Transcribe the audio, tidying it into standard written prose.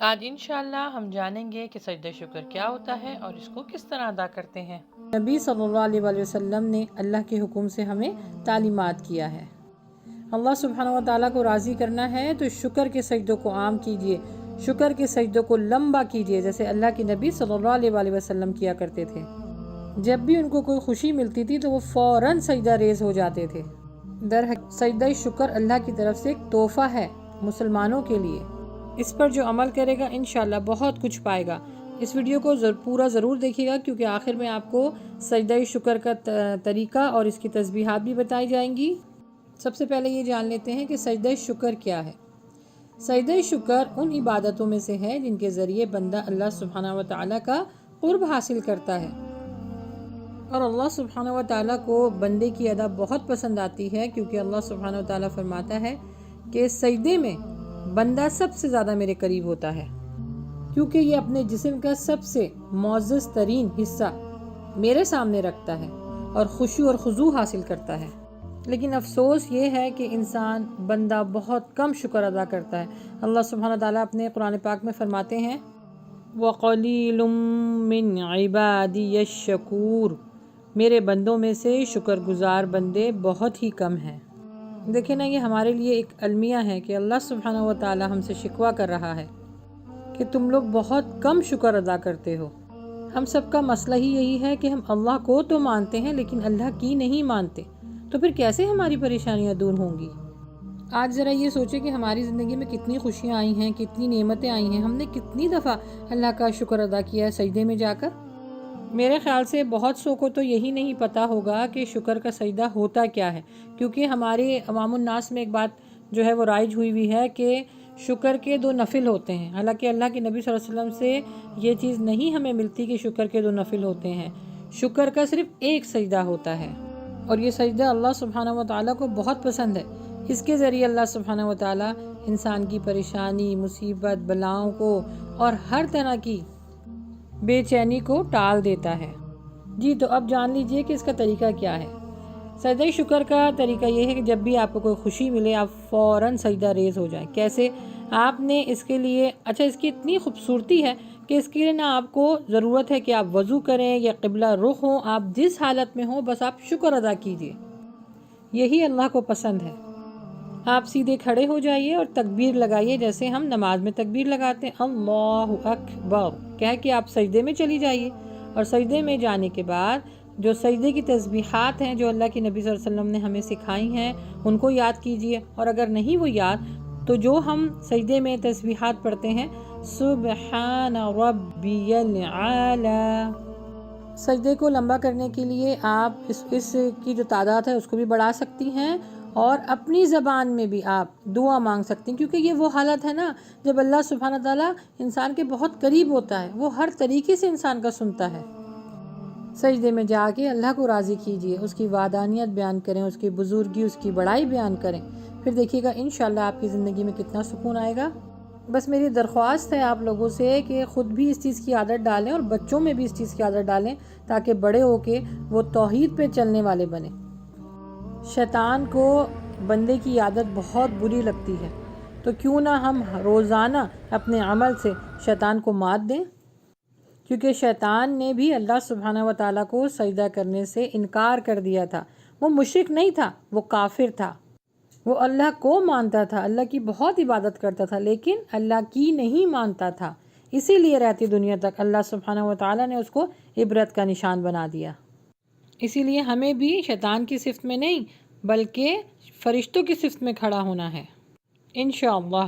آج انشاءاللہ ہم جانیں گے کہ سجدہ شکر کیا ہوتا ہے اور اس کو کس طرح ادا کرتے ہیں۔ نبی صلی اللہ علیہ وآلہ وسلم نے اللہ کے حکم سے ہمیں تعلیمات کیا ہے۔ اللہ سبحانہ و تعالیٰ کو راضی کرنا ہے تو شکر کے سجدوں کو عام کیجئے، شکر کے سجدوں کو لمبا کیجئے، جیسے اللہ کے نبی صلی اللہ علیہ وآلہ وسلم کیا کرتے تھے۔ جب بھی ان کو کوئی خوشی ملتی تھی تو وہ فوراً سجدہ ریز ہو جاتے تھے۔ سجدہ شکر اللہ کی طرف سے ایک تحفہ ہے مسلمانوں کے لیے۔ اس پر جو عمل کرے گا انشاءاللہ بہت کچھ پائے گا۔ اس ویڈیو کو پورا ضرور دیکھیے گا، کیونکہ آخر میں آپ کو سجدہ شکر کا طریقہ اور اس کی تسبیحات بھی بتائی جائیں گی۔ سب سے پہلے یہ جان لیتے ہیں کہ سجدہ شکر کیا ہے۔ سجدہ شکر ان عبادتوں میں سے ہے جن کے ذریعے بندہ اللہ سبحانہ و تعالیٰ کا قرب حاصل کرتا ہے، اور اللہ سبحانہ و تعالیٰ کو بندے کی ادا بہت پسند آتی ہے، کیونکہ اللہ سبحانہ و تعالیٰ فرماتا ہے کہ سجدے میں بندہ سب سے زیادہ میرے قریب ہوتا ہے، کیونکہ یہ اپنے جسم کا سب سے معزز ترین حصہ میرے سامنے رکھتا ہے اور خشوع اور خضوع حاصل کرتا ہے۔ لیکن افسوس یہ ہے کہ انسان بندہ بہت کم شکر ادا کرتا ہے۔ اللہ سبحانہ و تعالیٰ اپنے قرآن پاک میں فرماتے ہیں وَقَلِيلٌ مِّنْ عِبَادِيَ الشَّكُورُ، میرے بندوں میں سے شکر گزار بندے بہت ہی کم ہیں۔ دیکھیں نا، یہ ہمارے لیے ایک المیہ ہے کہ اللہ سبحانہ و تعالیٰ ہم سے شکوہ کر رہا ہے کہ تم لوگ بہت کم شکر ادا کرتے ہو۔ ہم سب کا مسئلہ ہی یہی ہے کہ ہم اللہ کو تو مانتے ہیں لیکن اللہ کی نہیں مانتے، تو پھر کیسے ہماری پریشانیاں دور ہوں گی؟ آج ذرا یہ سوچیں کہ ہماری زندگی میں کتنی خوشیاں آئی ہیں، کتنی نعمتیں آئی ہیں، ہم نے کتنی دفعہ اللہ کا شکر ادا کیا ہے سجدے میں جا کر۔ میرے خیال سے بہت سو کو تو یہی نہیں پتا ہوگا کہ شکر کا سجدہ ہوتا کیا ہے، کیونکہ ہمارے عوام الناس میں ایک بات جو ہے وہ رائج ہوئی ہے کہ شکر کے 2 نفل ہوتے ہیں، حالانکہ اللہ کے نبی صلی اللہ علیہ وسلم سے یہ چیز نہیں ہمیں ملتی کہ شکر کے 2 نفل ہوتے ہیں۔ شکر کا صرف ایک سجدہ ہوتا ہے، اور یہ سجدہ اللہ سبحانہ و تعالیٰ کو بہت پسند ہے۔ اس کے ذریعے اللہ سبحانہ و تعالیٰ انسان کی پریشانی، مصیبت، بلاؤں کو اور ہر طرح کی بے چینی کو ٹال دیتا ہے۔ جی تو اب جان لیجئے کہ اس کا طریقہ کیا ہے۔ سجدہ شکر کا طریقہ یہ ہے کہ جب بھی آپ کو کوئی خوشی ملے آپ فوراً سجدہ ریز ہو جائیں۔ کیسے؟ آپ نے اس کے لیے اس کی اتنی خوبصورتی ہے کہ اس کے لیے نہ آپ کو ضرورت ہے کہ آپ وضو کریں یا قبلہ رخ ہوں، آپ جس حالت میں ہوں بس آپ شکر ادا کیجئے، یہی اللہ کو پسند ہے۔ آپ سیدھے کھڑے ہو جائیے اور تکبیر لگائیے، جیسے ہم نماز میں تکبیر لگاتے ہیں، اللہ اکبر کہہ کے آپ سجدے میں چلی جائیے، اور سجدے میں جانے کے بعد جو سجدے کی تسبیحات ہیں جو اللہ کی نبی صلی اللہ علیہ وسلم نے ہمیں سکھائی ہیں ان کو یاد کیجئے، اور اگر نہیں وہ یاد تو جو ہم سجدے میں تسبیحات پڑھتے ہیں سبحان ربی العالی، سجدے کو لمبا کرنے کے لیے آپ اس کی جو تعداد ہے اس کو بھی بڑھا سکتی ہیں، اور اپنی زبان میں بھی آپ دعا مانگ سکتی ہیں، کیونکہ یہ وہ حالت ہے نا جب اللہ سبحانہ تعالیٰ انسان کے بہت قریب ہوتا ہے، وہ ہر طریقے سے انسان کا سنتا ہے۔ سجدے میں جا کے اللہ کو راضی کیجئے، اس کی وحدانیت بیان کریں، اس کی بزرگی، اس کی بڑائی بیان کریں، پھر دیکھیے گا انشاءاللہ آپ کی زندگی میں کتنا سکون آئے گا۔ بس میری درخواست ہے آپ لوگوں سے کہ خود بھی اس چیز کی عادت ڈالیں اور بچوں میں بھی اس چیز کی عادت ڈالیں، تاکہ بڑے ہو کے وہ توحید پہ چلنے والے بنیں۔ شیطان کو بندے کی عادت بہت بری لگتی ہے، تو کیوں نہ ہم روزانہ اپنے عمل سے شیطان کو مات دیں، کیونکہ شیطان نے بھی اللہ سبحانہ و تعالیٰ کو سجدہ کرنے سے انکار کر دیا تھا۔ وہ مشرک نہیں تھا، وہ کافر تھا، وہ اللہ کو مانتا تھا، اللہ کی بہت عبادت کرتا تھا، لیکن اللہ کی نہیں مانتا تھا، اسی لیے رہتی دنیا تک اللہ سبحانہ و تعالیٰ نے اس کو عبرت کا نشان بنا دیا۔ اسی لیے ہمیں بھی شیطان کی صفت میں نہیں بلکہ فرشتوں کی صفت میں کھڑا ہونا ہے انشاءاللہ۔